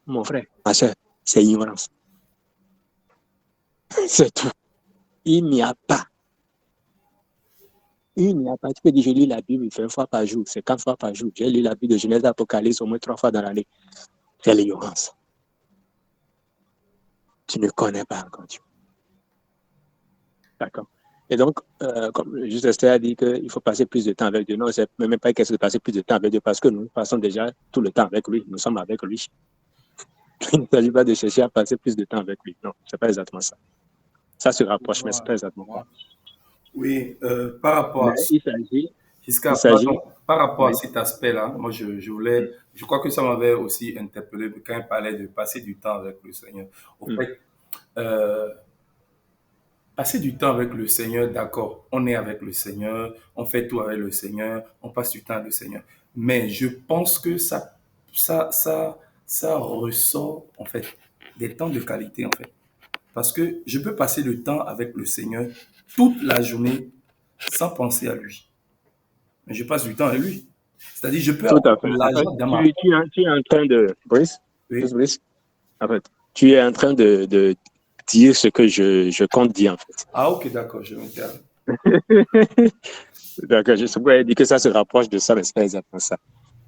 Mon frère, ma soeur, c'est ignorance. C'est tout. Il n'y a pas. Il n'y a pas. Tu peux dire, je lis la Bible 20 fois par jour, c'est 4 fois par jour. J'ai lu la Bible de Genèse Apocalypse au moins 3 fois dans l'année. C'est l'ignorance. Tu ne connais pas encore Dieu. D'accord. Et donc, comme juste Esther a dit qu'il faut passer plus de temps avec Dieu. Non, c'est même pas question de passer plus de temps avec Dieu parce que nous passons déjà tout le temps avec lui. Nous sommes avec lui. Il ne s'agit pas de chercher à passer plus de temps avec lui. Non, c'est pas exactement ça. Ça se rapproche, mais c'est pas exactement ça. Oui, par rapport Mais à par rapport à oui. cet aspect-là, moi je crois que ça m'avait aussi interpellé quand il parlait de passer du temps avec le Seigneur. Au fait, passer du temps avec le Seigneur, d'accord, on est avec le Seigneur, on fait tout avec le Seigneur, on passe du temps avec le Seigneur. Mais je pense que ça ressort, en fait, des temps de qualité, en fait. Parce que je peux passer le temps avec le Seigneur toute la journée sans penser à lui. Mais je passe du temps avec lui. C'est-à-dire, je peux Tout avoir à fait. de En fait, l'argent dans ma... tu es en train de... Brice, Oui. en fait, tu es en train de dire ce que je compte dire, en fait. Ah, ok, d'accord, je m'intéresse. D'accord, je pourrais dire que ça se rapproche de ça, mais c'est pas exactement ça.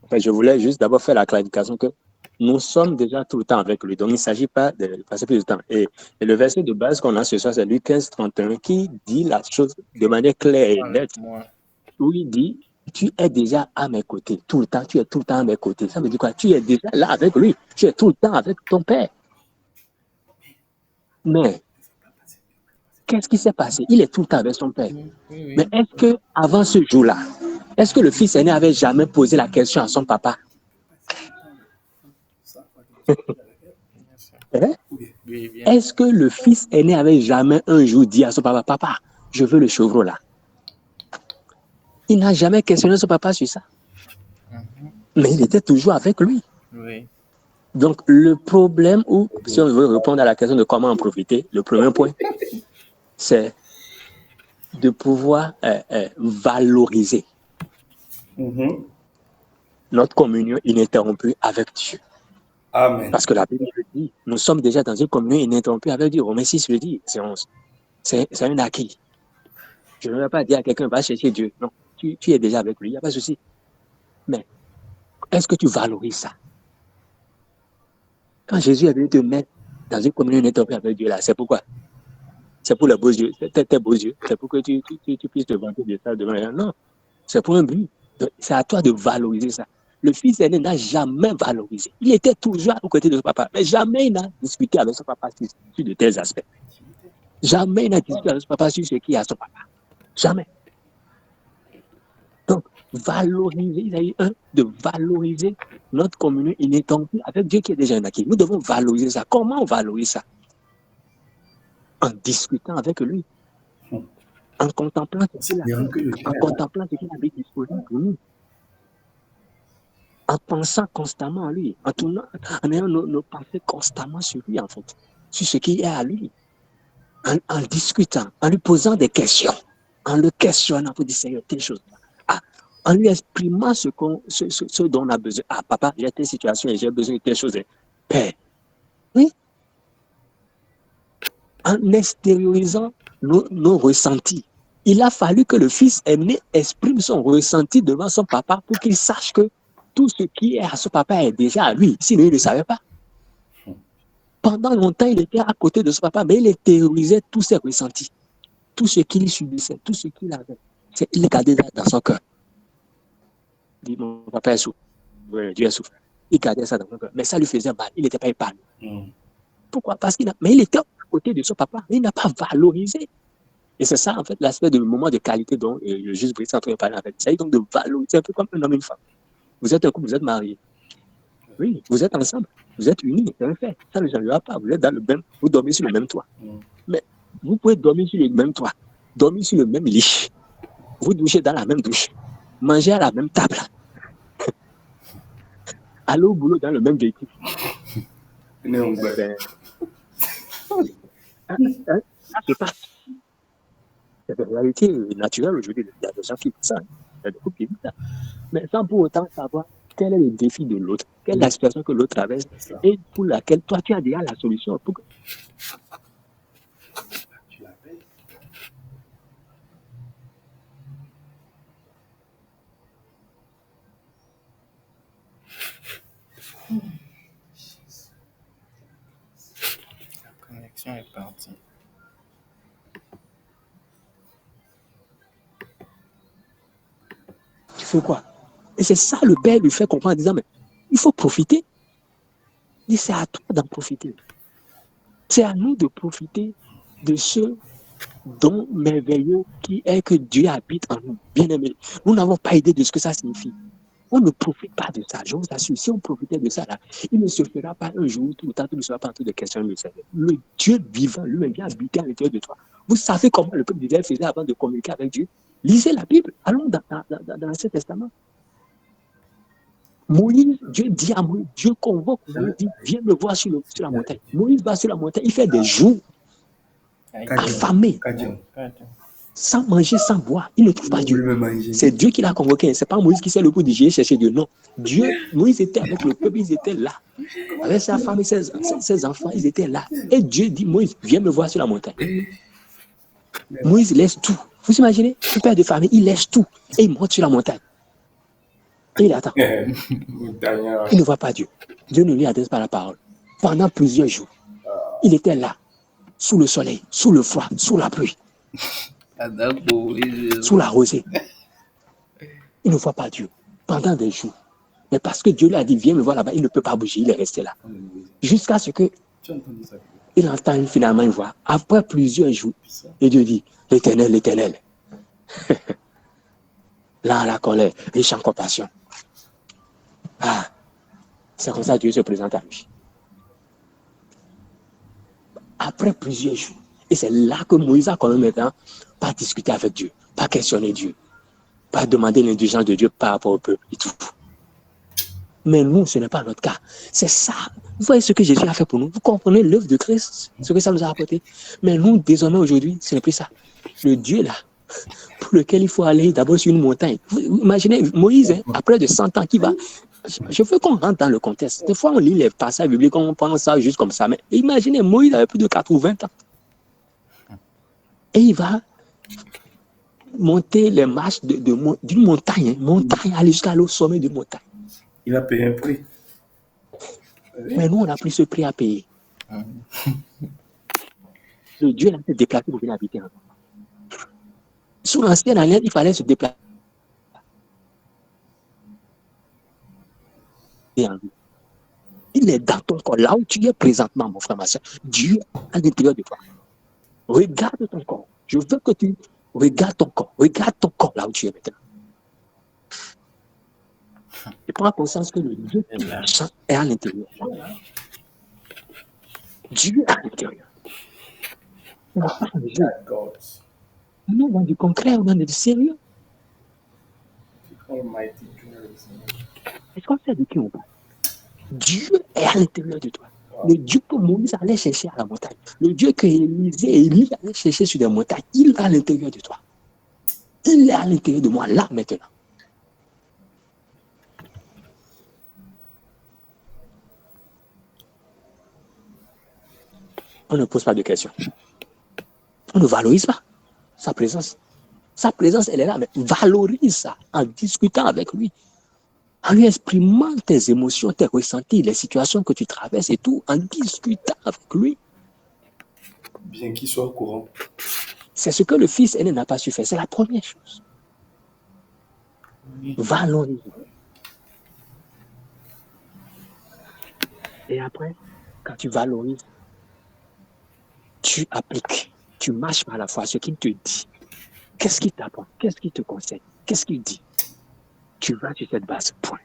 En fait, je voulais juste d'abord faire la clarification que nous sommes déjà tout le temps avec lui. Donc, il ne s'agit pas de passer plus de temps. Et le verset de base qu'on a ce soir, c'est Luc 15, 31, qui dit la chose de manière claire et nette, où il dit, tu es déjà à mes côtés, tout le temps, tu es tout le temps à mes côtés. Ça veut dire quoi? Tu es déjà là avec lui, tu es tout le temps avec ton père. Mais, qu'est-ce qui s'est passé? Il est tout le temps avec son père. Mais est-ce que avant ce jour-là, est-ce que le fils aîné avait jamais posé la question à son papa? Est-ce que le fils aîné avait jamais un jour dit à son papa, papa, je veux le chevreau là? Il n'a jamais questionné son papa sur ça. Mais il était toujours avec lui. Oui. Donc, le problème, ou si on veut répondre à la question de comment en profiter, le premier point, c'est de pouvoir valoriser notre communion ininterrompue avec Dieu. Amen. Parce que la Bible le dit, nous sommes déjà dans une communion ininterrompue avec Dieu. Romains 6 le dit, c'est 11. C'est un acquis. Je ne vais pas dire à quelqu'un, va chercher Dieu. Non, tu es déjà avec lui, il n'y a pas de souci. Mais est-ce que tu valorises ça? Quand Jésus est venu te mettre dans une communion ininterrompue avec Dieu, là, c'est pourquoi? C'est pour les beaux yeux, tes beaux yeux. C'est pour que tu puisses te vanter de ça devant les gens. Non, c'est pour un but. C'est à toi de valoriser ça. Le fils aîné n'a jamais valorisé. Il était toujours à côté de son papa, mais jamais il n'a discuté avec son papa sur de tels aspects. Jamais il n'a discuté avec son papa sur ce qui est à son papa. Jamais. Donc, valoriser, il a eu de valoriser notre communion ininterrompue avec Dieu qui est déjà un acquis. Nous devons valoriser ça. Comment on valorise ça? En discutant avec lui. En contemplant ce qu'il a mis disponible pour nous. En pensant constamment à lui, en ayant nos pensées constamment sur lui, en fait, sur ce qui est à lui, en discutant, en lui posant des questions, en le questionnant pour dire, Seigneur, telle chose. En lui exprimant ce dont on a besoin. Ah, papa, j'ai telle situation et j'ai besoin de telle chose. Père, oui. En extériorisant nos ressentis. Il a fallu que le fils aîné exprime son ressenti devant son papa pour qu'il sache que tout ce qui est à son papa est déjà à lui. Sinon, il ne savait pas. Pendant longtemps, il était à côté de son papa, mais il extériorisait tous ses ressentis. Tout ce qu'il subissait, tout ce qu'il avait. Il le gardait dans son cœur. Il dit, mon papa est souffert. Oui, Dieu est souffert. Il gardait ça dans son cœur. Mais ça lui faisait mal. Il n'était pas épanoui. Pourquoi? Parce qu'il il était à côté de son papa, mais il n'a pas valorisé. Et c'est ça, en fait, l'aspect de moment de qualité dont le juge Brice est en train de parler. En fait. Il s'agit donc de valoriser un peu comme un homme et une femme. Vous êtes un couple, vous êtes mariés. Oui, vous êtes ensemble. Vous êtes unis, c'est un fait. Ça ne changera pas. Vous êtes dans le même, vous dormez sur le même toit. Mais vous pouvez dormir sur le même toit, dormir sur le même lit. Vous douchez dans la même douche. Manger à la même table. Aller au boulot dans le même véhicule. Ça se passe. C'est une réalité naturelle aujourd'hui. Il y a des gens qui font ça. Il y a des couples qui font ça. Mais sans pour autant savoir quel est le défi de l'autre. quelle est la situation que l'autre traverse et pour laquelle toi, tu as déjà la solution. Pour que... La connexion est partie. Tu fais quoi? Et c'est ça le père lui fait comprendre en disant, mais il faut profiter. Il dit, c'est à toi d'en profiter. C'est à nous de profiter de ce don merveilleux qui est que Dieu habite en nous. Bien aimé, nous n'avons pas idée de ce que ça signifie. On ne profite pas de ça. Je vous assure, si on profitait de ça, là, il ne se fera pas un jour, tout le temps, tout ne sera pas en train de questionner le Seigneur. Le Dieu vivant, lui-même, vient habiter à l'intérieur de toi. Vous savez comment le peuple d'Israël faisait avant de communiquer avec Dieu? Lisez la Bible. Allons dans l'Ancien Testament. Moïse, Dieu dit à Moïse, Dieu convoque Moïse, dit, viens me voir sur la montagne. Moïse va sur la montagne, il fait des jours affamé, sans manger, sans boire. Il ne trouve pas Dieu. C'est Dieu qui l'a convoqué. C'est pas Moïse qui s'est le coup de Dieu chercher Dieu. Non. Dieu, Moïse était avec le peuple, ils étaient là. Avec sa femme et ses enfants, ils étaient là. Et Dieu dit, Moïse, viens me voir sur la montagne. Moïse laisse tout. Vous imaginez, un père de famille, il laisse tout et il monte sur la montagne. Et il attend. Il ne voit pas Dieu. Dieu ne lui adresse pas la parole. Pendant plusieurs jours, il était là, sous le soleil, sous le froid, sous la pluie, sous la rosée. Il ne voit pas Dieu pendant des jours. Mais parce que Dieu lui a dit, viens me voir là-bas, il ne peut pas bouger, il est resté là. Jusqu'à ce que il entend finalement une voix. Après plusieurs jours, et Dieu dit, l'Éternel, l'Éternel. Là, la colère, riche en compassion. Ah, c'est comme ça que Dieu se présente à lui. Après plusieurs jours. Et c'est là que Moïse a quand même maintenant pas discuté avec Dieu, pas questionné Dieu, pas demandé l'indulgence de Dieu par rapport au peuple et tout. Mais nous, ce n'est pas notre cas. C'est ça. Vous voyez ce que Jésus a fait pour nous. Vous comprenez l'œuvre de Christ, ce que ça nous a apporté. Mais nous, désormais, aujourd'hui, ce n'est plus ça. Le Dieu là, pour lequel il faut aller d'abord sur une montagne. Vous imaginez Moïse, hein, après de 100 ans, qui va... Je veux qu'on rentre dans le contexte. Des fois, on lit les passages bibliques, on pense ça juste comme ça. Mais imaginez, Moïse avait plus de 80 ans. Et il va monter les marches d'une montagne. Montagne, aller jusqu'à au sommet d'une montagne. Il a payé un prix. Mais nous, on n'a plus ce prix à payer. Le Dieu l'a fait déplacer pour venir habiter en nous. Sous l'ancienne alliance, il fallait se déplacer. Il est dans ton corps, là où tu es présentement, mon frère, ma soeur. Dieu à l'intérieur de toi. Regarde ton corps. Je veux que tu regardes ton corps. Regarde ton corps là où tu es maintenant. Et prends conscience que le Dieu est à l'intérieur. Dieu est à l'intérieur. On n'a pas de jeu. On est dans du concret, on est dans du sérieux. Est-ce qu'on sait de qui on parle? Dieu est à l'intérieur de toi. Le Dieu que Moïse allait chercher à la montagne, le Dieu que Élisée et Élie allaient chercher sur des montagnes, il est à l'intérieur de toi. Il est à l'intérieur de moi, là, maintenant. On ne pose pas de questions. On ne valorise pas sa présence. Sa présence, elle est là, mais valorise ça en discutant avec lui, en lui exprimant tes émotions, tes ressentis, les situations que tu traverses et tout, en discutant avec lui. Bien qu'il soit au courant. C'est ce que le fils aîné n'a pas su faire. C'est la première chose. Valorise. Et après, quand tu valorises, tu appliques, tu marches par la foi ce qu'il te dit. Qu'est-ce qu'il t'apprend? Qu'est-ce qu'il te conseille? Qu'est-ce qu'il dit? Tu vas sur cette base, point.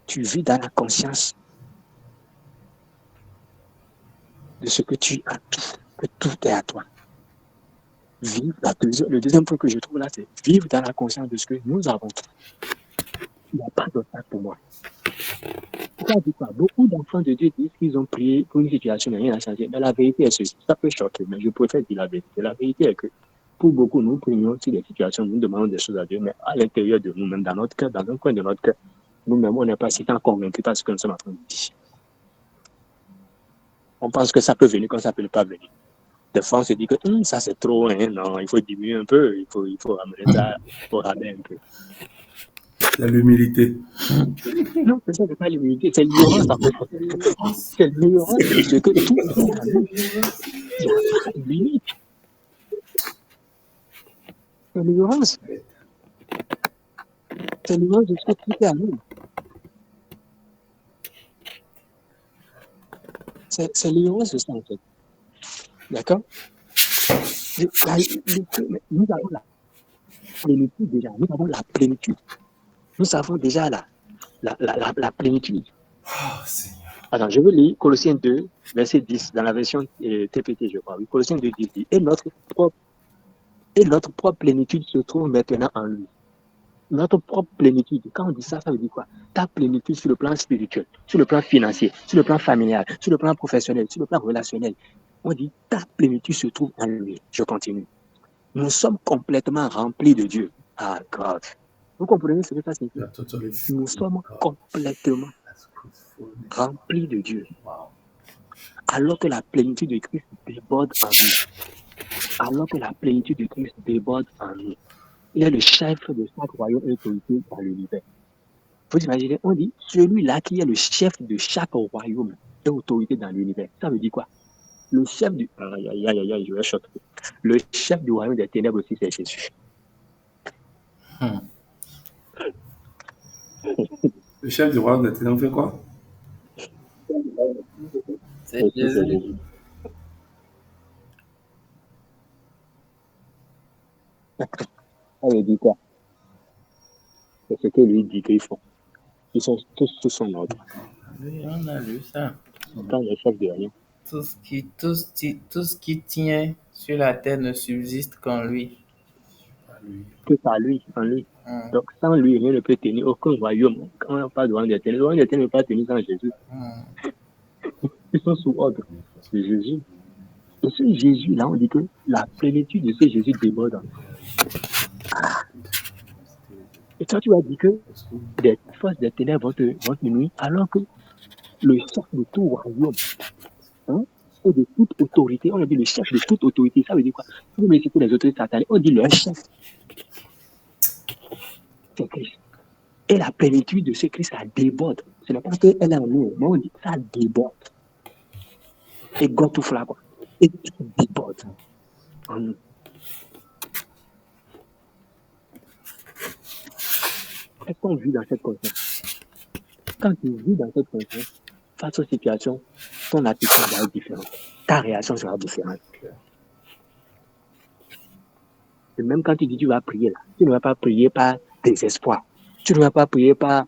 Tu vis dans la conscience de ce que tu as tout, que tout est à toi. Vivre, le deuxième point que je trouve là, c'est vivre dans la conscience de ce que nous avons tout. Il n'y a pas d'obstacle pour moi. Beaucoup d'enfants de Dieu disent qu'ils ont prié pour une situation, mais rien n'a changé. Mais la vérité est ceci. Ça peut choquer, mais je préfère dire la vérité. La vérité est que pour beaucoup, nous prions sur des situations, nous demandons des choses à Dieu, mais à l'intérieur de nous-mêmes, dans notre cœur, dans un coin de notre cœur, Nous-mêmes, on n'est pas si tant convaincus par ce que nous sommes en train de dire. On pense que ça peut venir quand ça ne peut pas venir. Des fois, on se dit que ça c'est trop, hein, non, il faut diminuer un peu, il faut ramener ça au rabais un peu. C'est l'humilité. Non, ça n'est pas l'humilité, c'est l'ignorance en fait. C'est l'ignorance de ce que tout est à nous. Il n'y a pas de limite. C'est l'ignorance. C'est l'ignorance de ce que tout est à nous. C'est l'ignorance de ça en fait. D'accord? Nous avons la plénitude déjà. Nous avons la plénitude. Nous avons déjà la plénitude. Oh, Seigneur. Attends, je vais lire Colossiens 2, verset 10, dans la version TPT, je crois. Oui, Colossiens 2, 10 dit, et notre propre plénitude se trouve maintenant en lui. Notre propre plénitude, quand on dit ça, ça veut dire quoi? Ta plénitude sur le plan spirituel, sur le plan financier, sur le plan familial, sur le plan professionnel, sur le plan relationnel. On dit ta plénitude se trouve en lui. Je continue. Nous sommes complètement remplis de Dieu. Ah, God. Vous comprenez ce que ça signifie? Nous sommes complètement remplis de Dieu. Alors que la plénitude de Christ déborde en nous. Alors que la plénitude de Christ déborde en nous. Il est le chef de chaque royaume et autorité dans l'univers. Vous imaginez, on dit celui-là qui est le chef de chaque royaume et autorité dans l'univers. Ça veut dire quoi? Le chef du... je vais choquer. Le chef du royaume des ténèbres aussi, c'est Jésus. Le chef du royaume des ténèbres fait quoi? C'est Jésus. Ça veut dire quoi? C'est ce que lui dit qu'ils font. Ils sont tous sous son ordre. Oui, on a lu ça. Quand le chef de rien. Tout ce qui tient sur la terre ne subsiste qu'en lui. Que par lui, en lui. Donc, sans lui, rien ne peut tenir aucun royaume. Quand on parle de royaume des ténèbres, le royaume des ténèbres ne peut pas tenir sans Jésus. Ils sont sous ordre de Jésus. Et ce Jésus-là, on dit que la plénitude de ce Jésus déborde en nous. Et toi, tu vas dire que des forces des ténèbres vont te nuire, alors que le chef de tout royaume, et de toute autorité, on a dit le chef de toute autorité, ça veut dire quoi? Vous mettez tous les autorités sataniques, on dit le chef. C'est Christ. Et la plénitude de ce Christ, ça déborde. Ce n'est pas qu'elle est en nous, mais on dit ça déborde. Et God tout fera quoi? Et tout déborde en nous. Est-ce qu'on vit dans cette conscience? Quand tu vis dans cette conscience, face aux situations, ton attitude va être différente. Ta réaction sera différente. Et même quand tu dis tu vas prier là, tu ne vas pas prier par désespoir. Tu ne vas pas prier par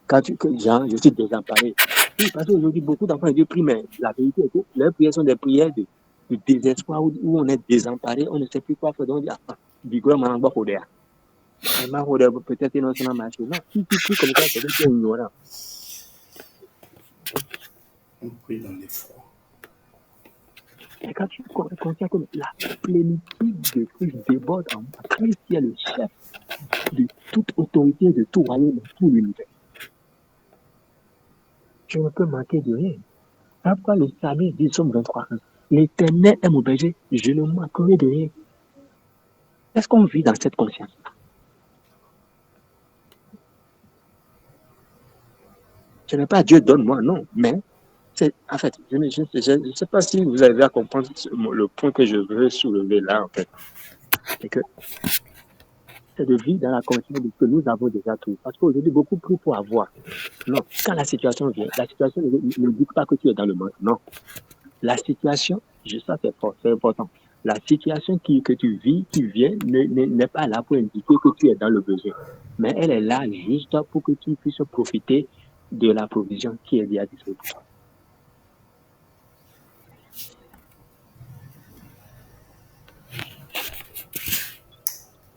quand je suis désemparé. Oui, parce qu'aujourd'hui, beaucoup d'enfants de Dieu prient, mais la vérité est que leurs prières sont des prières de désespoir où on est désemparé, on ne sait plus quoi faire. Donc on dit, peut-être une autre marché. Non, si tu pries comme ça, c'est que tu es ignorant. On prie dans l'effroi. Et quand tu es conscient que la plénitude de Christ déborde en moi, Christ qui est le chef de toute autorité, de tout royaume, de tout l'univers. Je ne peux manquer de rien. Après le salut dit Somme 23, l'Éternel est mon berger, je ne manquerai de rien. Est-ce qu'on vit dans cette conscience? Ce n'est pas Dieu donne-moi, non, mais en fait, je ne sais pas si vous arrivez à comprendre le point que je veux soulever là, en fait. C'est que c'est de vivre dans la conscience de ce que nous avons déjà tout. Parce qu'aujourd'hui, beaucoup prient pour avoir. Non, quand la situation vient, la situation ne dit pas que tu es dans le manque. Non. La situation, ça c'est important. La situation que tu vis, qui vient, n'est pas là pour indiquer que tu es dans le besoin. Mais elle est là juste pour que tu puisses profiter de la provision qui est déjà disponible.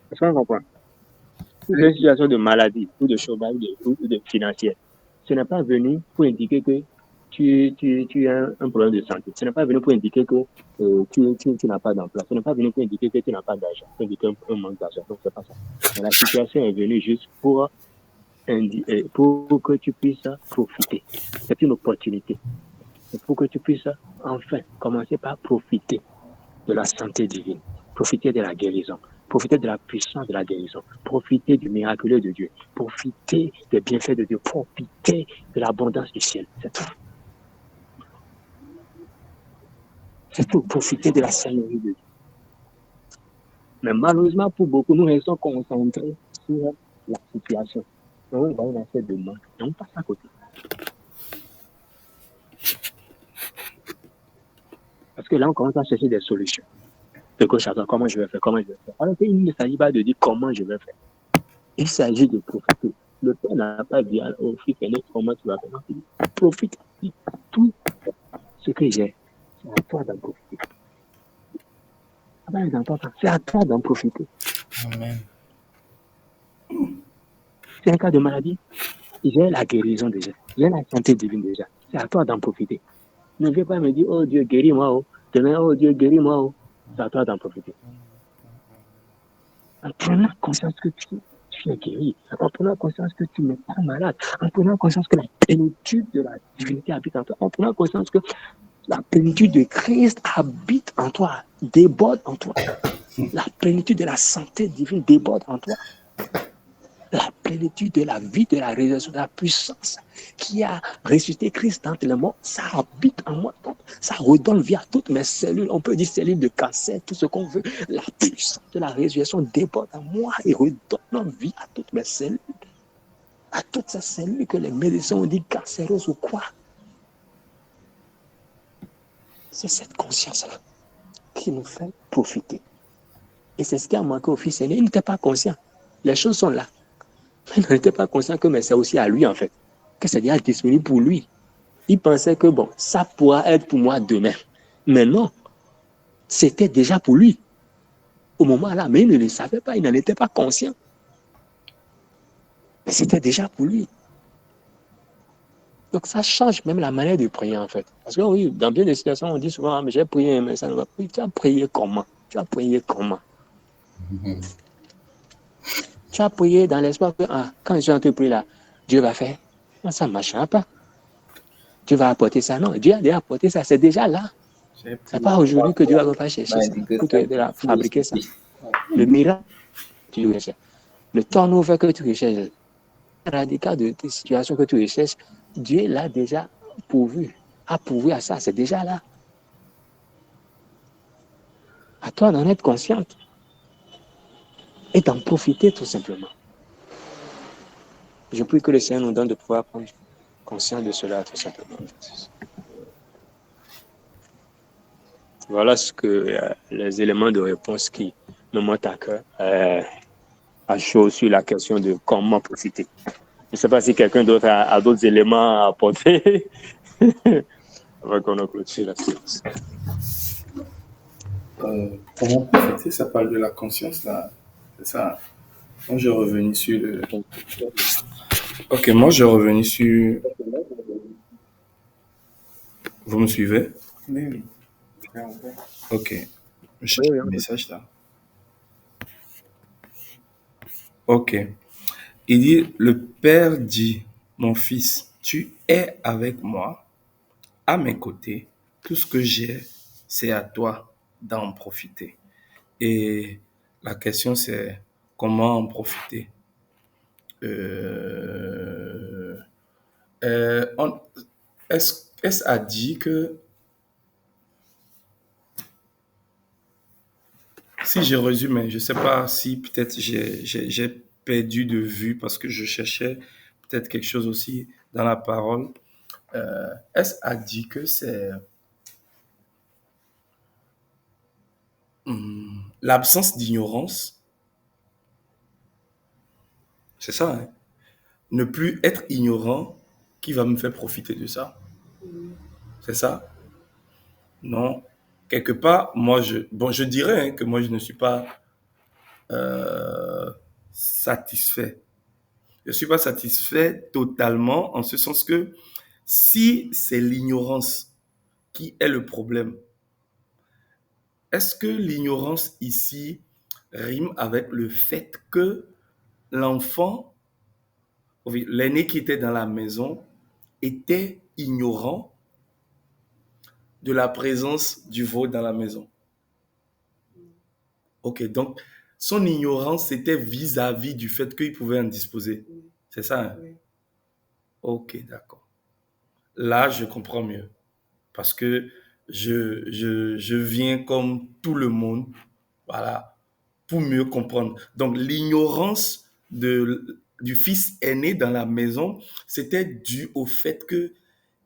Est-ce qu'on comprend? Une situation de maladie ou de chômage ou de financière, ce n'est pas venu pour indiquer que tu as un problème de santé. Ce n'est pas venu pour indiquer que tu n'as pas d'emploi. Ce n'est pas venu pour indiquer que tu n'as pas d'argent. C'est indiquer un manque d'argent. Donc, c'est pas ça. Mais la situation est venue juste pour pour que tu puisses profiter. C'est une opportunité. Pour que tu puisses enfin commencer par profiter de la santé divine, profiter de la guérison, profiter de la puissance de la guérison, profiter du miraculeux de Dieu, profiter des bienfaits de Dieu, profiter de l'abondance du ciel. C'est tout. C'est tout. Profiter de la Seigneurie de Dieu. Mais malheureusement, pour beaucoup, nous restons concentrés sur la situation. On va dans cette demande et on passe à côté. Parce que là, on commence à chercher des solutions. De gauche à droite, comment je vais faire, comment je vais faire. Alors qu'il ne s'agit pas de dire comment je vais faire. Il s'agit de profiter. Le Père n'a pas dit au fils aîné comment tu vas faire. Il dit, profite. Tout ce que j'ai, c'est à toi d'en profiter. C'est à toi d'en profiter. Amen. C'est un cas de maladie. J'ai la guérison déjà. J'ai la santé divine déjà. C'est à toi d'en profiter. Ne viens pas me dire, oh Dieu, guéris-moi. Oh. Demain, oh Dieu, guéris-moi. Oh. C'est à toi d'en profiter. En prenant conscience que tu es guéri, en prenant conscience que tu n'es pas malade, en prenant conscience que la plénitude de la divinité habite en toi, en prenant conscience que la plénitude de Christ habite en toi, déborde en toi. La plénitude de la santé divine déborde en toi. La plénitude de la vie, de la résurrection, de la puissance qui a ressuscité Christ dans les morts, ça habite en moi. Ça redonne vie à toutes mes cellules. On peut dire cellules de cancer, tout ce qu'on veut. La puissance de la résurrection déborde en moi et redonne vie à toutes mes cellules. À toutes ces cellules que les médecins ont dit cancéreuses ou quoi. C'est cette conscience-là qui nous fait profiter. Et c'est ce qui a manqué au fils aîné. Il n'était pas conscient. Les choses sont là. Il n'était pas conscient que mais c'est aussi à lui, en fait. Que c'est déjà disponible pour lui. Il pensait que, bon, ça pourra être pour moi demain. Mais non, c'était déjà pour lui. Au moment-là, mais il ne le savait pas, il n'en était pas conscient. Mais c'était déjà pour lui. Donc ça change même la manière de prier, en fait. Parce que oui, dans bien des situations, on dit souvent, ah, mais j'ai prié, mais ça ne va pas. Tu as prié comment? Tu as prié comment? Tu as prié dans l'espoir que, ah, quand je suis en train de prier là, Dieu va faire. Non, ça ne marchera pas. Dieu va apporter ça. Non, Dieu a déjà apporté ça, c'est déjà là. C'est pas aujourd'hui que Dieu va pas chercher ça, pour te fabriquer ça. Le miracle que tu recherches, le turnover que tu recherches, le radical de tes situations que tu recherches, Dieu l'a déjà pourvu, a pourvu à ça, c'est déjà là. À toi d'en être consciente et d'en profiter tout simplement. Je prie que le Seigneur nous donne de pouvoir prendre conscience de cela tout simplement. Voilà ce que les éléments de réponse qui me montent à cœur à chaud sur la question de comment profiter. Je ne sais pas si quelqu'un d'autre a d'autres éléments à apporter avant qu'on clôture la séance. Comment profiter, ça parle de la conscience là, c'est ça. Moi j'ai revenu sur le. Ok, moi j'ai revenu sur. Vous me suivez? Oui, oui. Ok. Je cherche Oui, le message là. Ok. Il dit, le Père dit, mon fils, tu es avec moi, à mes côtés. Tout ce que j'ai, c'est à toi d'en profiter. Et la question c'est, comment en profiter? Euh, est-ce a dit que si je résume, je ne sais pas si peut-être j'ai perdu de vue parce que je cherchais peut-être quelque chose aussi dans la parole. Est-ce a dit que c'est l'absence d'ignorance? C'est ça, hein? Ne plus être ignorant qui va me faire profiter de ça. C'est ça? Non. Quelque part, moi, je dirais hein, que moi, je ne suis pas satisfait. Je ne suis pas satisfait totalement en ce sens que si c'est l'ignorance qui est le problème, est-ce que l'ignorance ici rime avec le fait que l'enfant Oui, l'aîné qui était dans la maison était ignorant de la présence du veau dans la maison. Ok, donc son ignorance c'était vis-à-vis du fait qu'il pouvait en disposer. C'est ça, hein? Ok, d'accord. Là, je comprends mieux. Parce que je viens comme tout le monde, voilà, pour mieux comprendre. Donc, l'ignorance du fils aîné dans la maison, c'était dû au fait que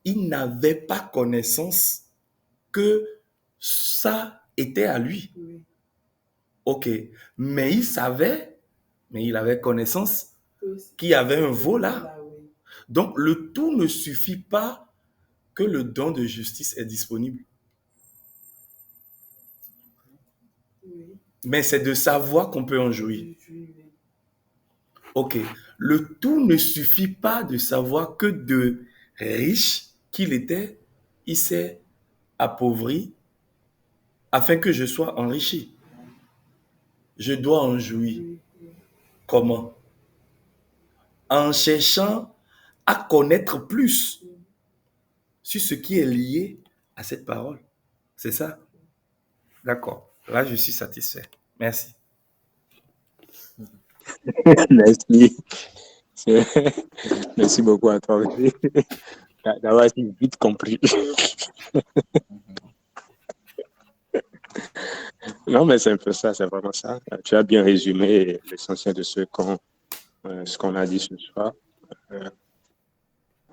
il n'avait pas connaissance que ça était à lui. Ok. Mais il savait, mais il avait connaissance qu'il y avait un veau là. Donc, le tout ne suffit pas que le don de justice est disponible. Mais c'est de savoir qu'on peut en jouir. Ok. Le tout ne suffit pas de savoir que de riche qu'il était, il s'est appauvri afin que je sois enrichi. Je dois en jouir. Comment? En cherchant à connaître plus sur ce qui est lié à cette parole. C'est ça? D'accord. Là, je suis satisfait. Merci. Merci. Merci beaucoup à toi aussi d'avoir si vite compris. Non, mais c'est un peu ça, c'est vraiment ça. Tu as bien résumé l'essentiel de ce qu'on a dit ce soir. Euh,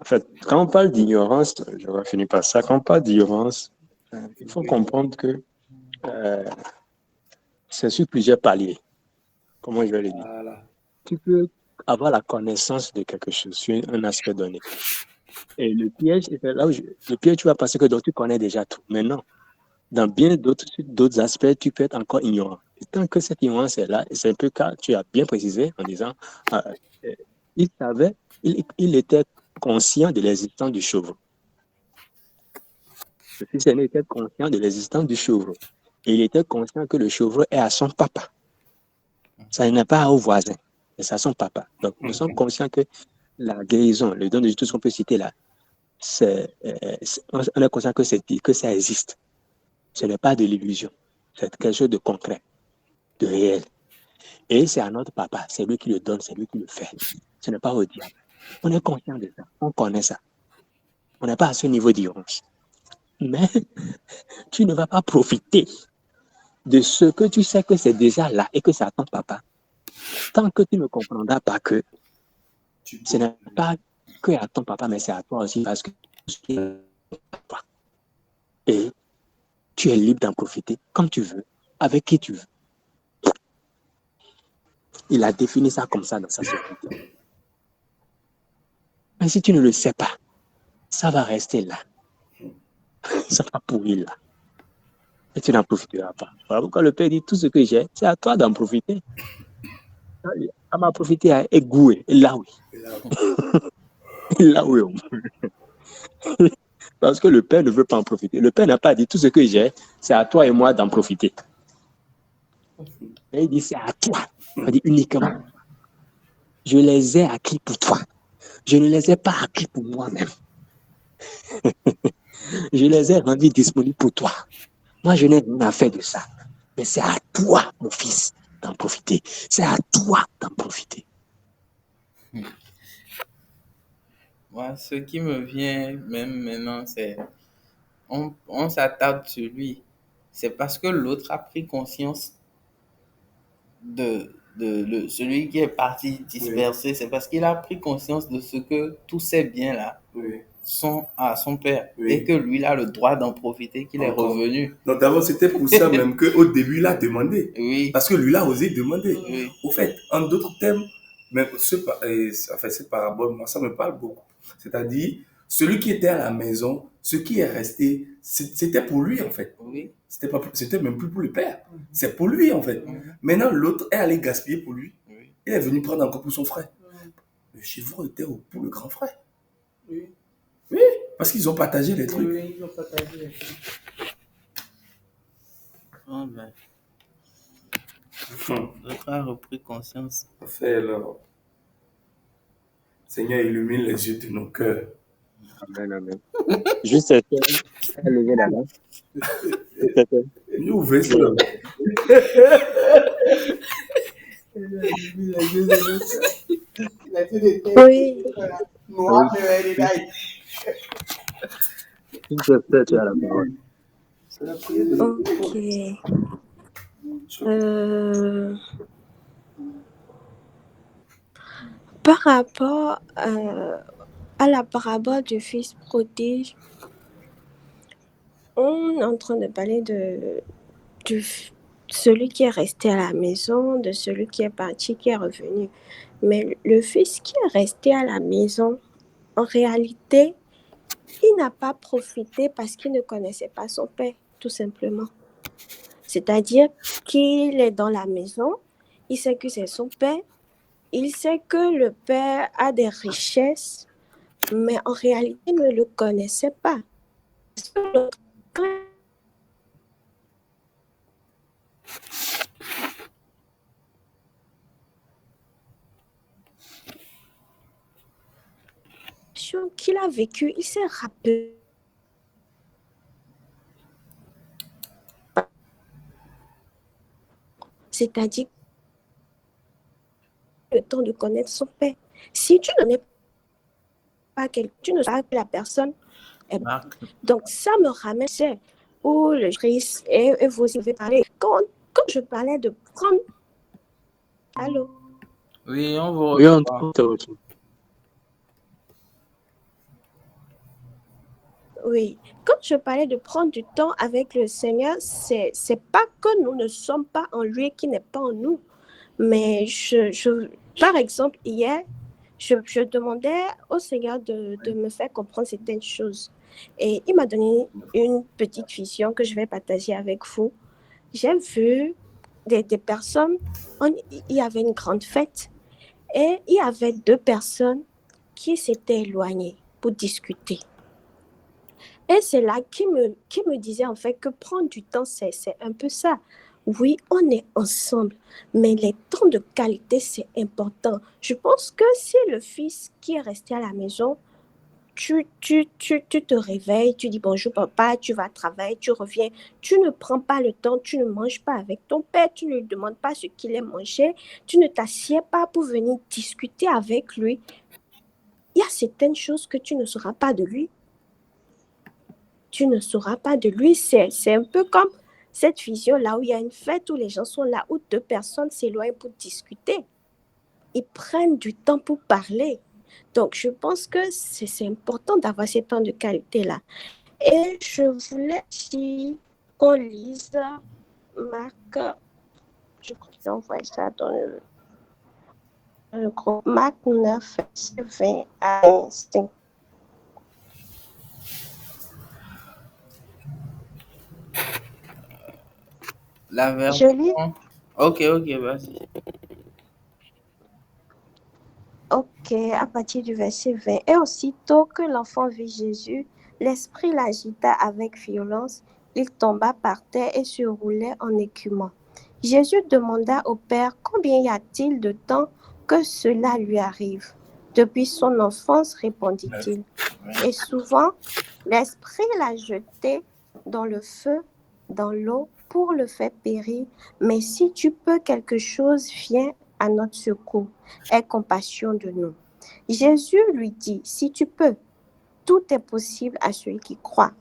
En fait, quand on parle d'ignorance, je vais finir par ça, quand on parle d'ignorance, il faut comprendre que euh, c'est sur plusieurs paliers. Comment je vais le dire? Voilà. Tu peux avoir la connaissance de quelque chose sur un aspect donné. Et le piège, c'est là où le piège, tu vas penser que donc, tu connais déjà tout. Mais non, dans bien d'autres aspects, tu peux être encore ignorant. Et tant que cette ignorance est là, c'est un peu car tu as bien précisé en disant, euh, euh, il savait, il était conscient de l'existence du chevreau. Le fils aîné était conscient de l'existence du chevreau. Et il était conscient que le chevreau est à son papa. Ça n'est pas au voisin, mais c'est à son papa. Donc, nous sommes conscients que la guérison, le don de tout ce qu'on peut citer là, on est conscient que ça existe. Ce n'est pas de l'illusion. C'est quelque chose de concret, de réel. Et c'est à notre papa. C'est lui qui le donne, c'est lui qui le fait. Ce n'est pas au diable. On est conscient de ça. On connaît ça. On n'est pas à ce niveau d'ignorance. Mais tu ne vas pas profiter de ce que tu sais que c'est déjà là et que c'est à ton papa. Tant que tu ne comprendras pas que ce n'est pas que à ton papa, mais c'est à toi aussi parce que et tu es libre d'en profiter comme tu veux, avec qui tu veux. Il a défini ça comme ça dans sa société. Mais si tu ne le sais pas, ça va rester là. Ça va pourrir là. Et tu n'en profiteras pas. Voilà pourquoi le Père dit tout ce que j'ai, c'est à toi d'en profiter. À m'en profiter à égouer. Là oui. Là oui. Parce que le Père ne veut pas en profiter. Le Père n'a pas dit tout ce que j'ai, c'est à toi et moi d'en profiter. Et il dit c'est à toi. Il dit uniquement. Je les ai acquis pour toi. Je ne les ai pas acquis pour moi-même. Je les ai rendus disponibles pour toi. Moi, je n'ai rien à faire de ça. Mais c'est à toi, mon fils, d'en profiter. C'est à toi d'en profiter. Moi, ce qui me vient même maintenant, c'est on s'attarde sur lui. C'est parce que l'autre a pris conscience celui qui est parti dispersé. Oui. C'est parce qu'il a pris conscience de ce que tous ces biens-là sont à son père et que lui, il a le droit d'en profiter, qu'il est revenu. Donc d'abord, c'était pour ça même qu'au début, il a demandé. Oui. Parce que lui, il a osé demander. Oui. Au fait, en d'autres termes, mais cette parabole, moi, ça me parle beaucoup. C'est-à-dire, celui qui était à la maison, ce qui est resté, c'était pour lui, en fait. Oui. C'était même plus pour le père. C'est pour lui, en fait. Maintenant, l'autre est allé gaspiller pour lui. Il est venu prendre encore pour son frère. Le chevreau était pour le grand frère. Oui. Oui, parce qu'ils ont partagé les trucs. Oui, ils ont partagé les trucs. Oh ben. L'autre a repris conscience. Fait alors. Seigneur, illumine les yeux de nos cœurs. Amen, amen. Juste cette lever la main. Mieux ouvrir ça. Oui. S'il te plaît, tu as la parole. Ok. Par rapport à la parabole du fils prodigue, on est en train de parler de celui qui est resté à la maison, de celui qui est parti, qui est revenu. Mais le fils qui est resté à la maison, en réalité, il n'a pas profité parce qu'il ne connaissait pas son père, tout simplement. C'est-à-dire qu'il est dans la maison, il sait que c'est son père, il sait que le père a des richesses, mais en réalité, il ne le connaissait pas. Qu'il a vécu, il s'est rappelé. C'est-à-dire le temps de connaître son père. Si tu n'en es pas quelqu'un, tu ne sais pas que la personne est bonne. Donc ça me ramène où le Christ et vous avez parlé. Quand je parlais de prendre... Allô? Oui, on vous retrouve. Oui, quand je parlais de prendre du temps avec le Seigneur, c'est pas que nous ne sommes pas en lui qui n'est pas en nous. Mais par exemple, hier, je demandais au Seigneur de me faire comprendre certaines choses. Et il m'a donné une petite vision que je vais partager avec vous. J'ai vu des personnes, il y avait une grande fête et il y avait 2 personnes qui s'étaient éloignées pour discuter. Et c'est là qui me disait en fait que prendre du temps, c'est un peu ça. Oui, on est ensemble, mais les temps de qualité, c'est important. Je pense que si le fils qui est resté à la maison, tu te réveilles, tu dis bonjour papa, tu vas travailler, tu reviens, tu ne prends pas le temps, tu ne manges pas avec ton père, tu ne lui demandes pas ce qu'il aime manger, tu ne t'assieds pas pour venir discuter avec lui. Il y a certaines choses que tu ne sauras pas de lui. Tu ne sauras pas de lui. C'est un peu comme cette vision-là où il y a une fête, où les gens sont là, où 2 personnes s'éloignent pour discuter. Ils prennent du temps pour parler. Donc, je pense que c'est important d'avoir ces temps de qualité-là. Et je voulais aussi qu'on lise Marc, je crois que j'envoie ça dans le groupe, Marc 9, 20 à 25. La version... Je lis. Ok, vas-y. Ok, à partir du verset 20. Et aussitôt que l'enfant vit Jésus, l'esprit l'agita avec violence. Il tomba par terre et se roulait en écumant. Jésus demanda au Père combien y a-t-il de temps que cela lui arrive. Depuis son enfance, répondit-il. Et souvent, l'esprit l'a jeté dans le feu, dans l'eau, pour le faire périr. Mais si tu peux quelque chose, viens à notre secours. Aie compassion de nous. Jésus lui dit, si tu peux, tout est possible à celui qui croit.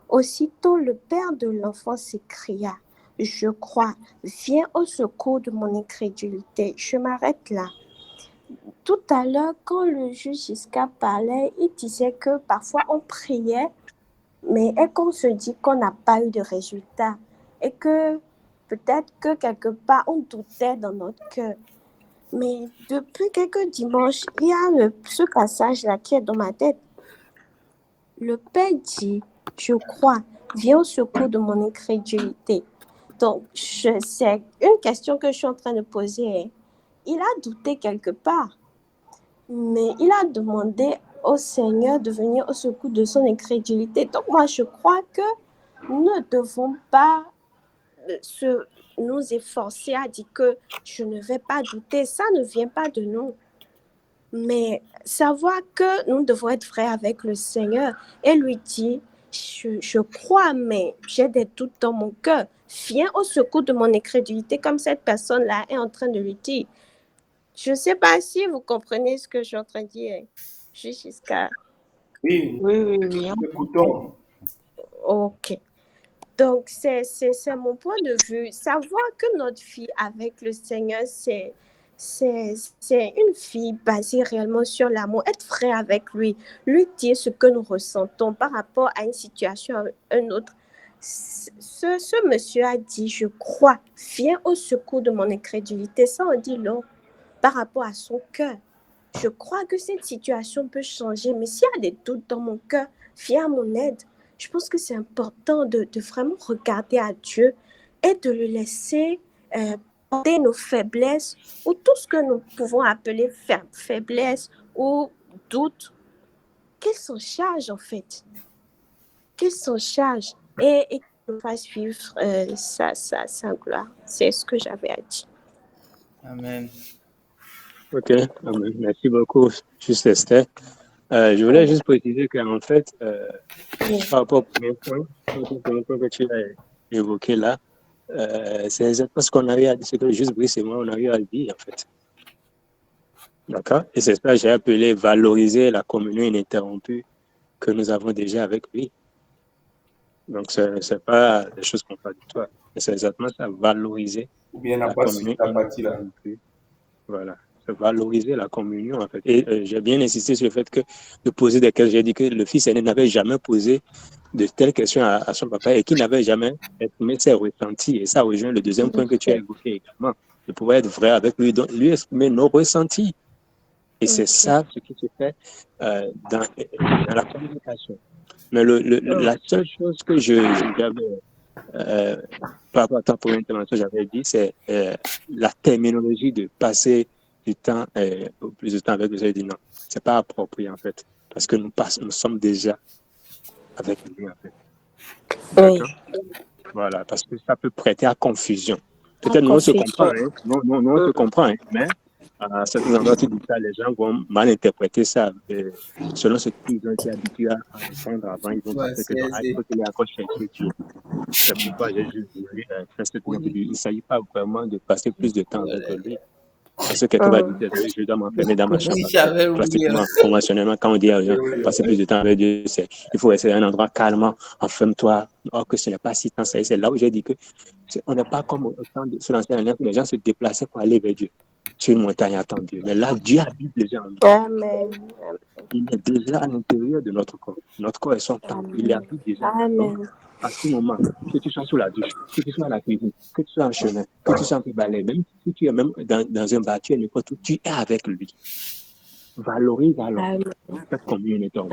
Aussitôt, le père de l'enfant s'écria, je crois, viens au secours de mon incrédulité. Je m'arrête là. Tout à l'heure, quand le juge Giscard parlait, il disait que parfois on priait, mais qu'on se dit qu'on n'a pas eu de résultat et que peut-être que quelque part on doutait dans notre cœur. Mais depuis quelques dimanches, il y a ce passage-là qui est dans ma tête. Le Père dit, je crois, viens au secours de mon incrédulité. Donc, c'est une question que je suis en train de poser. Il a douté quelque part, mais il a demandé au Seigneur de venir au secours de son incrédulité. Donc, moi, je crois que nous ne devons pas nous efforcer à dire que je ne vais pas douter. Ça ne vient pas de nous. Mais savoir que nous devons être vrais avec le Seigneur et lui dire, je crois, mais j'ai des doutes dans mon cœur. Viens au secours de mon incrédulité, comme cette personne-là est en train de lui dire. Je ne sais pas si vous comprenez ce que je suis en train de dire. Jusqu'à... Oui, Oui. écoutons. OK. Donc, c'est mon point de vue. Savoir que notre vie avec le Seigneur, c'est une vie basée réellement sur l'amour. Être vrai avec lui, lui dire ce que nous ressentons par rapport à une situation, à une autre. Ce monsieur a dit, je crois, viens au secours de mon incrédulité. Ça, on dit non par rapport à son cœur. Je crois que cette situation peut changer, mais s'il y a des doutes dans mon cœur, viens à mon aide. Je pense que c'est important de vraiment regarder à Dieu et de le laisser porter nos faiblesses ou tout ce que nous pouvons appeler faiblesse ou doute. Qu'il s'en charge en fait. Qu'il s'en charge et qu'il nous fasse vivre sa gloire. C'est ce que j'avais à dire. Amen. Ok, amen. Merci beaucoup, juste Esther. Je voulais juste préciser qu'en fait, par rapport au premier point que tu as évoqué là, c'est exactement ce qu'on avait à dire, ce que juste Brice et moi, on avait à dire en fait. D'accord? Et c'est ça que j'ai appelé valoriser la communion ininterrompue que nous avons déjà avec lui. Donc, ce n'est pas des choses contradictoires. C'est exactement ça, valoriser Ou bien n'a la pas communion suivi la partie là. ininterrompue. Voilà. C'est valoriser la communion, en fait. Et j'ai bien insisté sur le fait que de poser des questions. J'ai dit que le fils aîné n'avait jamais posé de telles questions à son papa et qu'il n'avait jamais exprimé ses ressentis. Et ça rejoint le deuxième point que tu as évoqué également. De pouvoir être vrai avec lui, donc lui exprimer nos ressentis. Et c'est ça ce qui se fait dans la communication. Mais la seule chose que j'avais, par rapport à ta première intervention, j'avais dit, c'est la terminologie de passer du temps, plus de temps avec lui. J'ai dit non, c'est pas approprié en fait, parce que nous sommes déjà avec lui en fait. D'accord? Voilà, parce que ça peut prêter à confusion. Peut-être nous on se comprend, hein? Non, on se comprend, hein? Mais à certains endroits, tu dis ça, les gens vont mal interpréter ça selon ce qu'ils ont été habitués à entendre avant. Ils vont penser que non, il faut qu'il ait encore cherché Dieu. C'est pourquoi j'ai juste voulu faire cette remarque. Il ne s'agit pas vraiment de passer plus de temps avec lui. Parce que quelqu'un va dire, je dois m'enfermer dans ma chambre. J'avais oublié. Classiquement, conventionnellement, quand on dit à gens, passer plus de temps avec Dieu, il faut rester à un endroit calme, enferme-toi. Or que ce n'est pas si tant ça. C'est là où j'ai dit que on n'est pas comme au temps de se lancer en l'air, où les gens se déplaçaient pour aller vers Dieu. Sur une montagne, attendre Dieu. Mais là, Dieu habite déjà en nous. Amen. Il est déjà à l'intérieur de notre corps. Notre corps est son temple. Il habite déjà. Donc, à ce moment, que tu sois sous la douche, que tu sois à la cuisine, que tu sois en chemin, que tu sois en balai, même si tu es même dans un bar, tu es n'importe où, tu es avec lui. Valorise alors cette communauté. En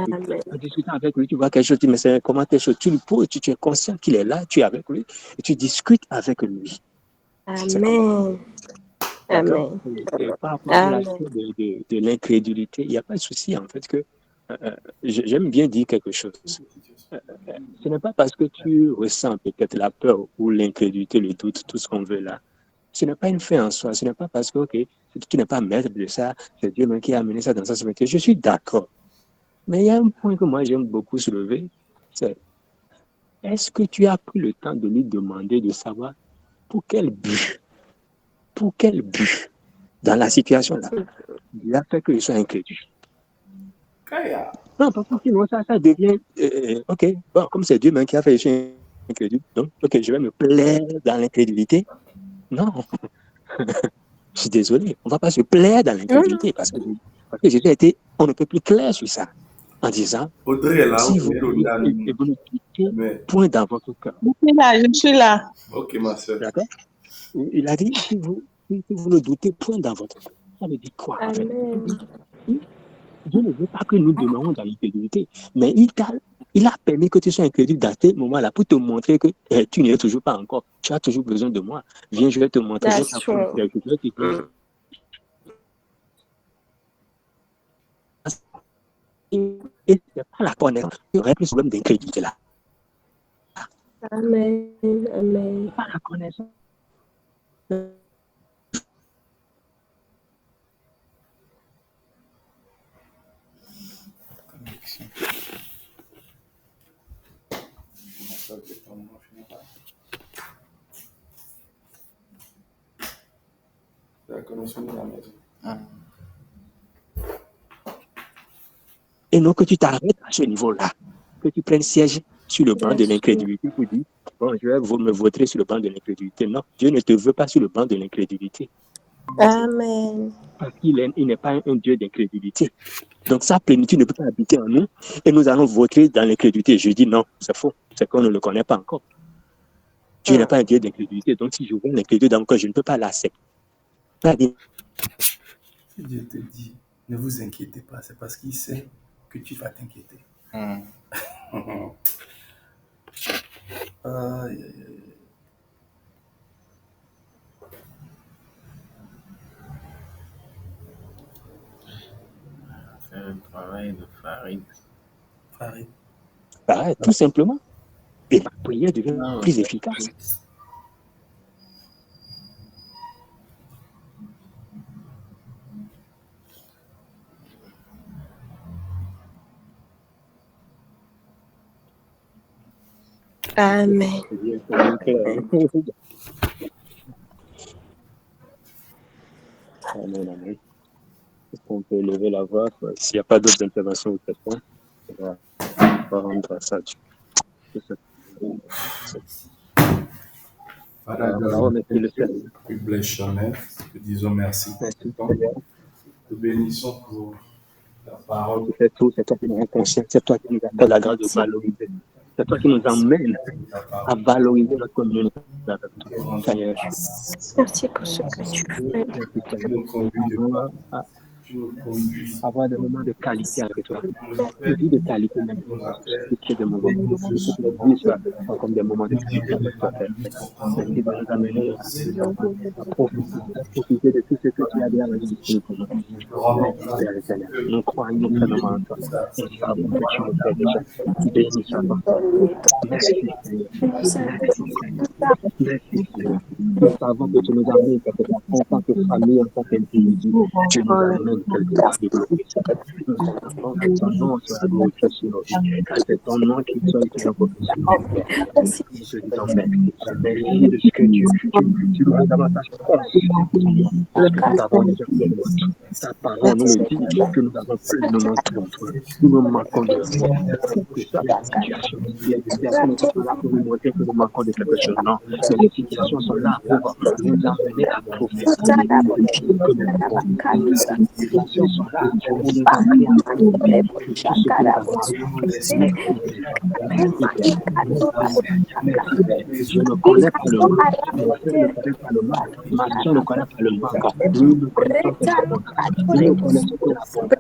discutant avec lui, tu vois quelque chose, tu dis, mais c'est comment telle chose, tu lui poses, tu es conscient qu'il est là, tu es avec lui, et tu discutes avec lui. Amen. D'accord? Et par rapport à l'aspect de l'incrédulité, il n'y a pas de souci en fait que j'aime bien dire quelque chose. Ce n'est pas parce que tu ressens peut-être la peur ou l'incrédulité, le doute, tout ce qu'on veut là. Ce n'est pas une fin en soi. Ce n'est pas parce que, ok, tu n'es pas maître de ça, c'est Dieu même qui a amené ça dans sa société. Je suis d'accord. Mais il y a un point que moi j'aime beaucoup soulever, c'est est-ce que tu as pris le temps de lui demander de savoir pour quel but, dans la situation là, il a fait que je sois incrédule. Non, parce que sinon, ça devient, ok, bon, comme c'est Dieu même qui a fait que je suis incrédule, donc, ok, je vais me plaire dans l'incrédulité. Non, je suis désolé, on ne va pas se plaire dans l'incrédulité parce que j'ai été, on ne peut plus clair sur ça, en disant, si vous ne doutez point dans votre cœur. Je suis là. Ok, ma soeur. D'accord? Il a dit, si vous ne doutez point dans votre cœur. Ça veut dire quoi, en fait? Dieu ne veut pas que nous demeurions dans l'incrédulité, mais il a permis que tu sois incrédule dans ce moment-là pour te montrer que tu n'y es toujours pas encore. Tu as toujours besoin de moi. Viens, je vais te montrer. Je vais te dire. Et ce n'est pas la connaissance. Il y aurait plus de problème d'incrédulité là. Amen. Amen. Pas la connaissance. La connexion de la maison. Et non que tu t'arrêtes à ce niveau-là, que tu prennes siège sur le banc de l'incrédulité pour dire, bon, je vais me voter sur le banc de l'incrédulité. Non, Dieu ne te veut pas sur le banc de l'incrédulité. Amen. Parce qu'il n'est pas un Dieu d'incrédulité. Donc sa plénitude ne peut pas habiter en nous et nous allons voter dans l'incrédulité. Je dis non, c'est faux, c'est qu'on ne le connaît pas encore. Dieu n'est pas un Dieu d'incrédulité. Donc si je vois l'incrédulité dans mon cœur, je ne peux pas l'accepter. Si Dieu te dit, ne vous inquiétez pas, c'est parce qu'il sait que tu vas t'inquiéter. Aïe, aïe, aïe. C'est un travail de Farid. Tout simplement. Et ma prière devient plus efficace. Amen. Amen. Est-ce qu'on peut lever la voix? S'il n'y a pas d'autres interventions ou questions, on va rendre ça. Te disons merci. Te bénissons pour la parole. C'est tout, c'est toi qui nous rends conscients, c'est toi qui nous appelle la grâce de valoriser. C'est toi qui nous emmène à valoriser notre communauté avec toi. Seigneur. Merci pour ce que tu fais. Avoir des moments de qualité avec toi. Des vies de qualité même. C'est des moments comme des moments de qualité avec toi. Merci de nous amener à profiter de tout ce que tu as déjà réalisé pour nous. Nous croyons pleinement en toi. Nous savons que tu nous fais déjà. Bénissons. Merci Seigneur. Nous savons que tu nous amènes en tant que famille, en tant qu'individu. Tu nous amènes quelque part de glorieux. Nous savons que ton nom sera glorifié sur nos vies. Car c'est ton nom qui seul qui nous propose. Nous te disons merci. Merci de ce que tu nous as davantage force. Parce que nous avons déjà pleinement tout. Ta parole nous le dit que nous avons pleinement tout en toi. Nous nous manquons de toi. C'est ça la situation. Les situations ne sont pas là pour nous montrer que nous manquons de quelque chose. Non. Mais les situations sont là pour nous amener à profiter. Les situations sont là pour nous amener à profiter. Je ne connais pas le mal. Je ne connais pas le mal. Ma soeur ne connaît pas le mal. Nous ne connaissons pas le mal. Nous ne connaissons pas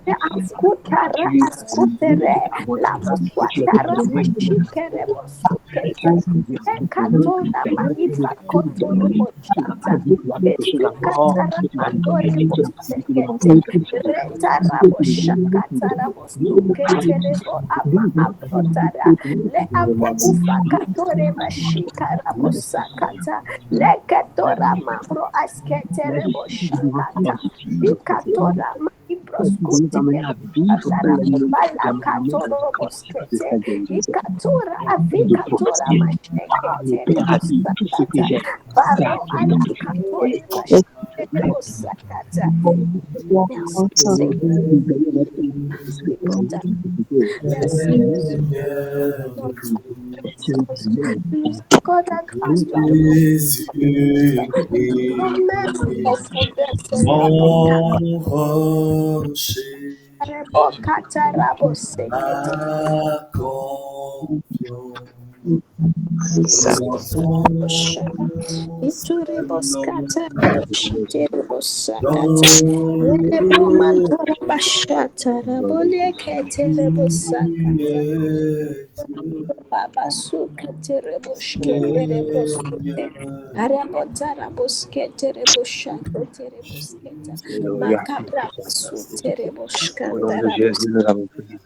Au nom de Jésus, nous avons prié.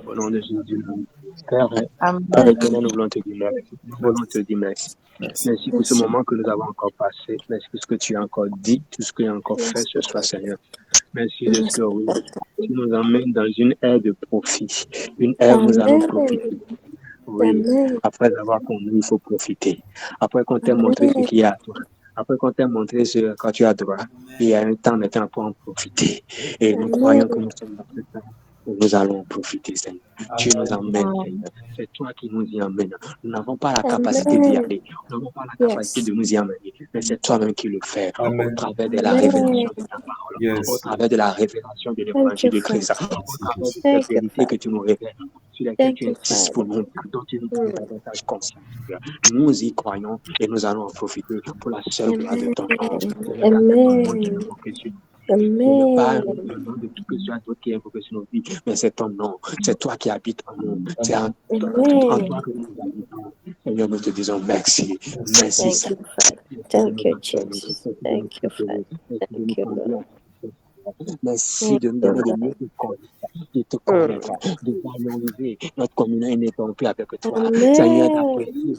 Au nom de Jésus, Père éternel, nous voulons te dire merci. Nous voulons te dire merci. Merci pour ce moment que nous avons encore passé. Merci pour ce que tu as encore dit, tout ce que tu as encore fait ce soir, Seigneur. Merci de ce que oui, tu nous emmènes dans une ère de profit, une ère où nous allons profiter. Oui, après avoir connu, il faut profiter. Après qu'on t'ait montré ce qu'il y a à toi. Après qu'on t'ait montré ce que tu as droit, il y a un temps maintenant pour en profiter. Et nous croyons que nous sommes dans ce temps où nous allons en profiter, Seigneur. Tu nous emmènes, Seigneur. C'est toi qui nous y emmènes. Nous n'avons pas la capacité d'y aller. Nous n'avons pas la capacité de nous y amener. Mais c'est toi-même qui le fais au travers de la révélation de ta parole, au travers de la révélation de l'évangile de Christ, au travers de cette vérité que tu nous révèles, sur laquelle tu insistes pour nous, dont tu nous donnes davantage conscience. Nous y croyons et nous allons en profiter pour la seule gloire de ton nom. Ce n'est pas le nom de tout que soit d'autre qui est invoqué sur nos vies, mais c'est ton nom. C'est toi qui habites en nous. C'est en toi que nous habitons. Seigneur, nous te disons merci. Merci, Seigneur. Thank you, Jesus. Thank you, Father. Thank you, Lord. Merci de nous donner de mieux te connaître, de valoriser notre communion ininterrompue avec toi. Seigneur, d'apprécier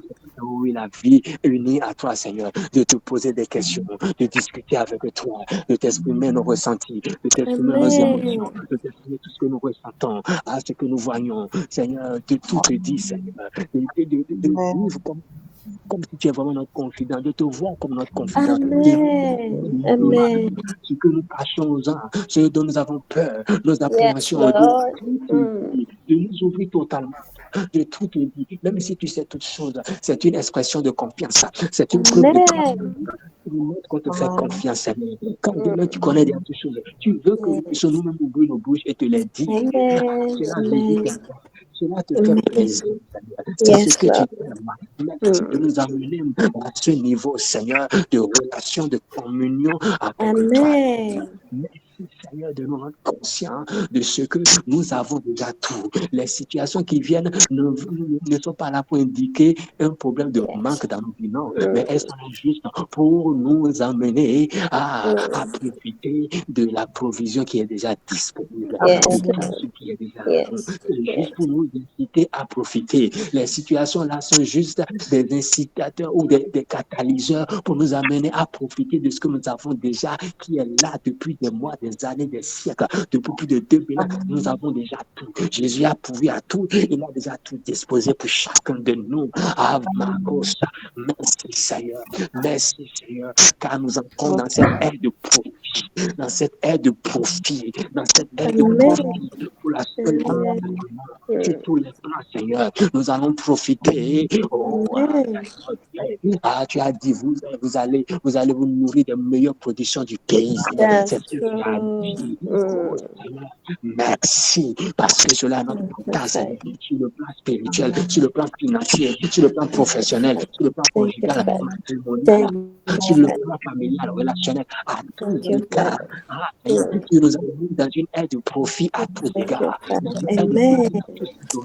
la vie unie à toi, Seigneur, de te poser des questions, de discuter avec toi, de t'exprimer nos ressentis, de t'exprimer nos émotions, de t'exprimer tout ce que nous ressentons, à ce que nous voyons. Seigneur, de tout te dire, Seigneur, de vivre comme si tu es vraiment notre confident, de te voir comme notre confident. Amen. Ce que nous cachons aux uns, ce dont nous avons peur, nos appréhensions, de nous ouvrir totalement, de tout te dire, même si tu sais toutes choses, c'est une expression de confiance, c'est une preuve de confiance. Nous montre qu'on te fait confiance, Seigneur. Quand demain tu connais des choses, tu veux que nous puissions nous-mêmes ouvrir nos bouches et te les dire. Cela te fait plaisir, Seigneur. C'est ce que tu aimes. Merci de nous amener à ce niveau, Seigneur, de relation, de communion avec toi. Merci, Seigneur, de nous rendre conscients de ce que nous avons déjà tout. Les situations qui viennent ne sont pas là pour indiquer un problème de manque dans nos vies, non, mais elles sont juste pour nous amener à profiter de la provision qui est déjà disponible, de ce qui est déjà juste pour nous inciter à profiter. Les situations-là sont juste des incitateurs ou des catalyseurs pour nous amener à profiter de ce que nous avons déjà, qui est là depuis des mois, des années, des siècles, depuis plus de 2000 ans. Nous avons déjà tout. Jésus a pourvu à tout. Il a déjà tout disposé pour chacun de nous. Merci, Seigneur. Merci, Seigneur, car nous entrons dans cette ère de profit, dans cette ère de profit, dans cette ère de profit pour la seule gloire sur tous les plans, Seigneur. Nous allons profiter. Tu as dit, vous allez vous nourrir des meilleures productions du pays. C'est ce que tu as dit. Merci, parce que cela notre place sur le plan spirituel, sur le plan financier, sur le plan professionnel, sur le plan conjugal, matrimonial, sur le plan familial, relationnel, à tous les égards. Tu nous as mis dans une ère de profit à tous les égards. Sur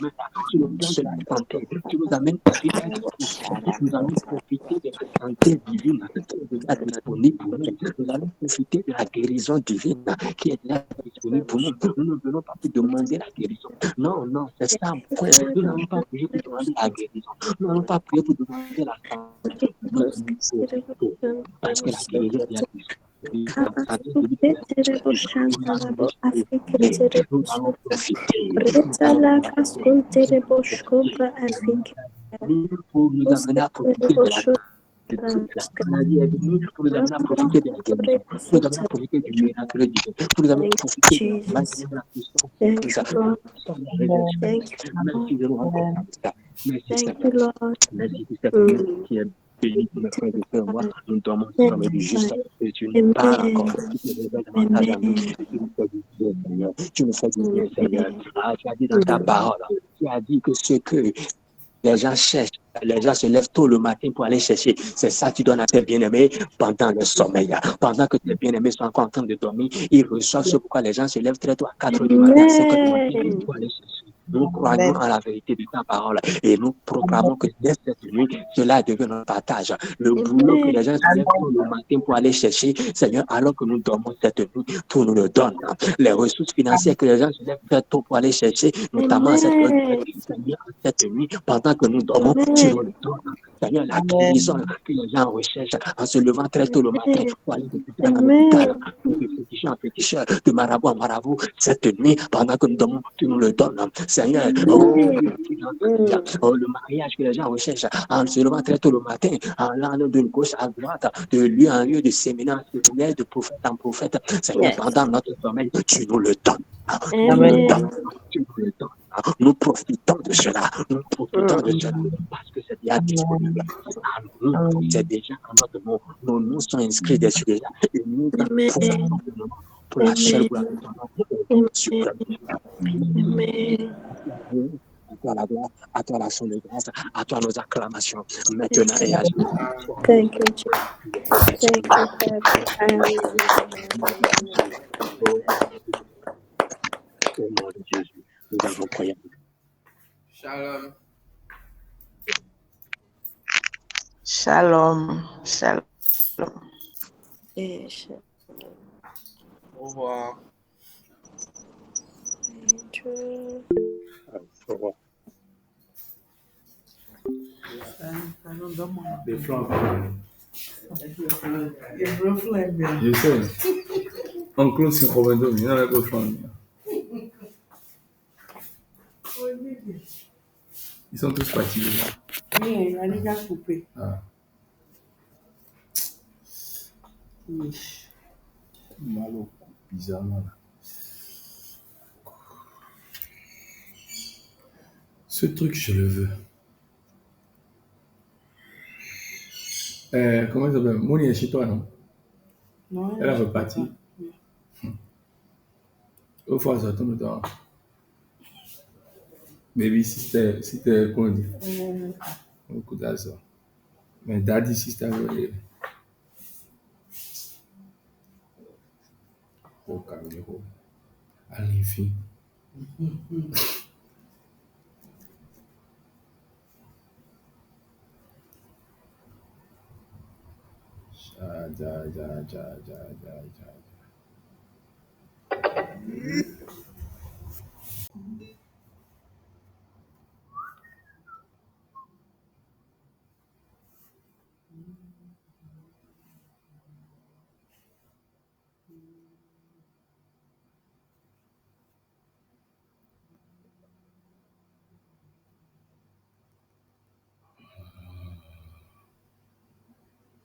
le plan de la santé, tu nous amènes dans une ère de profit. Nous allons profiter de la santé divine qui est déjà disponible pour nous. Nous allons profiter de la guérison divine qui est déjà disponible pour nous. Nous ne venons pas pour demander la guérison. Non, c'est ça. Nous n'allons pas prier pour demander la guérison. Nous n'allons pas prier pour demander la santé. Parce que la guérison vient de Dieu. Nous allons profiter. Pour nous amener à profiter de la maladie est venue pour nous amener à profiter de la guérison, pour nous amener à profiter du miracle divin, pour nous amener à profiter de la puissance de Christ. Merci de nous rendre ça. Merci, Seigneur. Merci pour cette nuit qui est bénie pour mes frères et sœurs. Moi, nous dormons comme du juste. Et tu nous parles encore. Tu te révèles davantage à nous. Tu nous fais du bien, Seigneur. Tu nous fais du bien, Seigneur. Tu as dit dans ta parole, tu as dit que ce que les gens cherchent, les gens se lèvent tôt le matin pour aller chercher. C'est ça que tu donnes à tes bien-aimés pendant le sommeil. Pendant que tes bien-aimés sont encore en train de dormir, ils reçoivent ce pourquoi les gens se lèvent très tôt à 4 h du matin, à 5 h du matin pour aller chercher. Nous croyons en la vérité de ta parole et nous proclamons que dès cette nuit, cela devient notre partage. Le boulot que les gens se lèvent tôt le matin pour aller chercher, Seigneur, alors que nous dormons cette nuit, tout nous le donne. Les ressources financières que les gens se lèvent très tôt pour aller chercher, notamment cette nuit, pendant que nous dormons, tu nous le donnes. Seigneur, la guérison que les gens recherchent en se levant très tôt le matin pour aller de péticheur en hôpital, de péticheur en péticheur, de marabout en marabout, cette nuit, pendant que tu nous le donnes, Seigneur, le mariage que les gens recherchent en se levant très tôt le matin, en allant de gauche à droite, de lieu en lieu, de séminaire en séminaire, de prophète en prophète, Seigneur, pendant notre sommeil, tu nous le donnes. Tu nous le donnes. Tu nous le donnes. Nous profitons de cela. Nous profitons de cela parce que c'est déjà disponible. C'est déjà en notre nom. Nos noms sont inscrits déjà. Et nous profitons de nous pour la chair gloire de ton nom suprême. À toi la gloire, à toi l'action de grâce, à toi nos acclamations, maintenant et à jamais. Thank you, Jesus. Thank you, Au nom de Jésus, nous avons prié. Shalom. Shalom. Shalom. Yes. Au revoir. Au revoir. Des flancs. bien. Je sais. En close sur Robendo, il y en a des flancs. Ils sont tous fatigués. Oui, il a déjà coupé. Ah. Mal au cou, bizarrement là. Ce truc, je le veux. Comment ça s'appelle? Moni est chez toi, non? Non, Elle est repartie. Au fois, ça tombe dedans. Baby sister, comment on dit? Au coup d'assaut. Mais daddy sister, au caméro. À l'infini.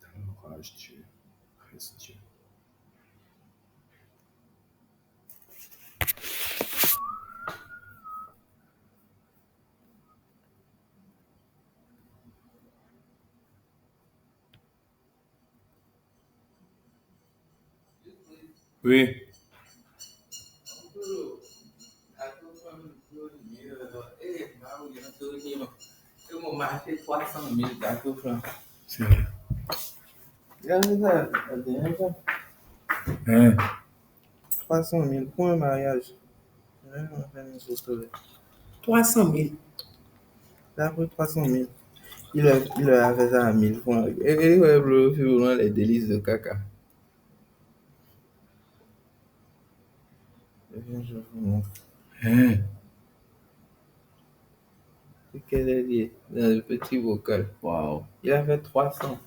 T'encourage Dieu, reste Dieu. Oui. Marché 300 000 gâteaux francs. C'est vrai. Regardez ça, la dernière fois. Hein? 300 000 pour un mariage. Ouais, on va faire une photo là. 300 000. Il a pris 300 000. Il leur a fait ça à 1000 francs. Et ouais, bro, c'est vraiment les délices de caca. Je vous montre. Hein? C'est qu'elle est liée dans le petit vocal. Waouh. Il a fait 300.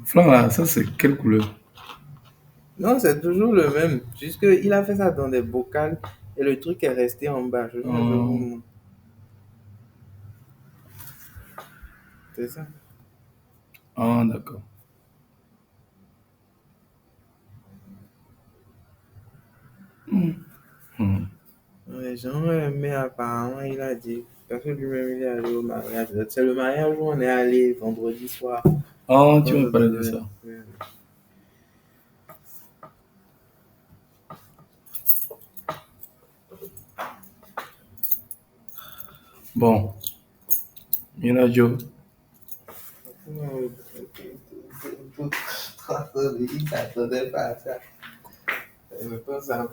Flanc là, ça c'est quelle couleur? Non, c'est toujours le même. Juste qu'il a fait ça dans des bocals et le truc est resté en bas. Je vous montre. C'est ça. Ah, d'accord. Les gens aimaient apparemment, il a dit. Parce que lui-même, il est allé au mariage. C'est le mariage où on est allé vendredi soir. Ah, tu me parlais de ça. Oui. Bon. Il y en a Joe. Il ne s'attendait pas à ça. Je pense à